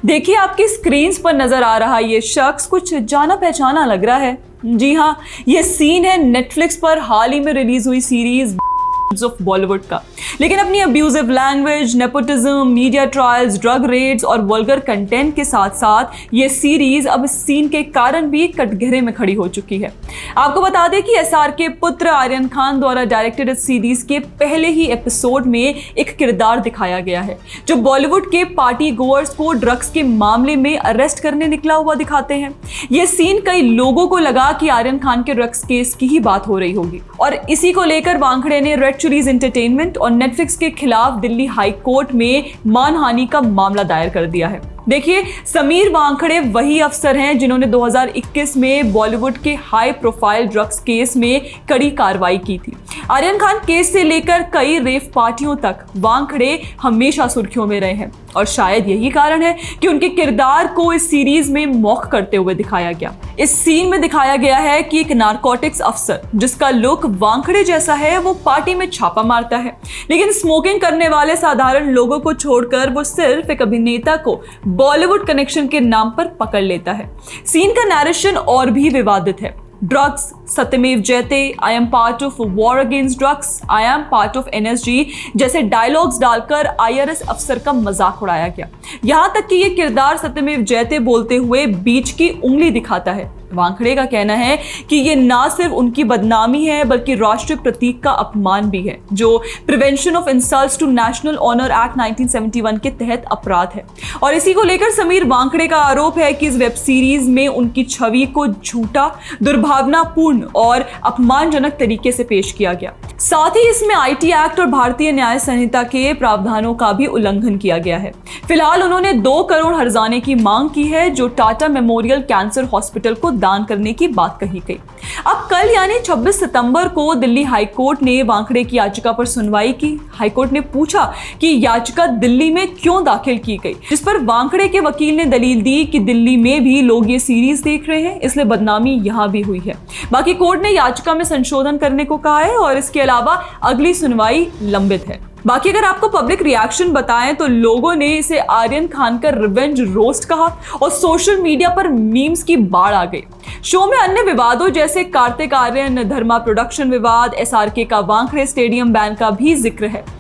देखिए, आपकी स्क्रीन पर नजर आ रहा ये शख्स कुछ जाना पहचाना लग रहा है। जी हाँ, ये सीन है नेटफ्लिक्स पर हाल ही में रिलीज हुई सीरीज ऑफ बॉलीवुड का। लेकिन अपनी abusive language, nepotism, media trials, drug raids और वल्गर कंटेंट के साथ साथ ये सीरीज अब इस सीन के कारण भी कटघरे में खड़ी हो चुकी है। आपको बता दें कि एसआर के पुत्र आर्यन खान द्वारा डायरेक्टेड इस सीरीज के पहले ही एपिसोड में एक किरदार दिखाया गया है जो बॉलीवुड के पार्टी गोअर्स को ड्रग्स के मामले में अरेस्ट करने निकला हुआ दिखाते हैं। ये सीन कई लोगों को लगा कि आर्यन खान के ड्रग्स केस की ही बात हो रही होगी और इसी को लेकर वानखेड़े ने रेड चिलीज एंटरटेनमेंट और नेटफ्लिक्स के खिलाफ दिल्ली हाई कोर्ट में मानहानि का मामला दायर कर दिया है। देखिए, समीर वानखेड़े वही अफसर हैं जिन्होंने 2021 में बॉलीवुड के हाई प्रोफाइल ड्रग्स केस में कड़ी कार्रवाई की थी। आर्यन खान केस से लेकर कई रेव पार्टियों तक वानखेड़े हमेशा सुर्खियों में रहे हैं और शायद यही कारण है कि उनके किरदार को इस सीरीज में मौक करते हुए दिखाया गया। इस सीन में दिखाया गया है कि एक नारकोटिक्स अफसर जिसका लुक वानखेड़े जैसा है वो पार्टी में छापा मारता है, लेकिन स्मोकिंग करने वाले साधारण लोगों को छोड़कर वो सिर्फ एक अभिनेता को बॉलीवुड कनेक्शन के नाम पर पकड़ लेता है। सीन का नैरेशन और भी विवादित है। ड्रग्स, सत्यमेव जयते, I am part of war against drugs, I am part of NSG जैसे डायलॉग्स डालकर आईआरएस अफसर का मजाक उड़ाया गया। यहां तक कि ये किरदार सत्यमेव जयते बोलते हुए बीच की उंगली दिखाता है। वानखेड़े का कहना है कि ये ना सिर्फ उनकी बदनामी है बल्कि राष्ट्रीय प्रतीक का अपमान भी है जो prevention of insults to national honour act 1971 के तहत अपराध है। और इसी को लेकर समीर वानखेड़े का आरोप है कि इस वेब सीरीज में उनकी छवि को झूठा, दुर्भावनापूर्ण और अपमानजनक तरीके से पेश किया गया। साथ ही इसमें आईटी एक्ट और भारतीय न्याय संहिता के प्रावधानों का भी उल्लंघन किया गया है। फिलहाल उन्होंने 2 करोड़ हर्जाने की मांग की है जो टाटा मेमोरियल कैंसर हॉस्पिटल को दान करने की बात कही गई। अब कल यानी 26 सितंबर को दिल्ली हाईकोर्ट ने वानखेड़े की याचिका पर सुनवाई की। हाईकोर्ट ने पूछा कि याचिका दिल्ली में क्यों दाखिल की गई, जिस पर वानखेड़े के वकील ने दलील दी कि दिल्ली में भी लोग ये सीरीज देख रहे हैं, इसलिए बदनामी यहां भी हुई है। बाकी कोर्ट ने याचिका में संशोधन करने को कहा है और इसके अलावा अगली सुनवाई लंबित है। बाकी अगर आपको पब्लिक रिएक्शन बताएं तो लोगों ने इसे आर्यन खान का रिवेंज रोस्ट कहा और सोशल मीडिया पर मीम्स की बाढ़ आ गई। शो में अन्य विवादों जैसे कार्तिक आर्यन धर्मा प्रोडक्शन विवाद, एसआरके का वानखेड़े स्टेडियम बैन का भी जिक्र है।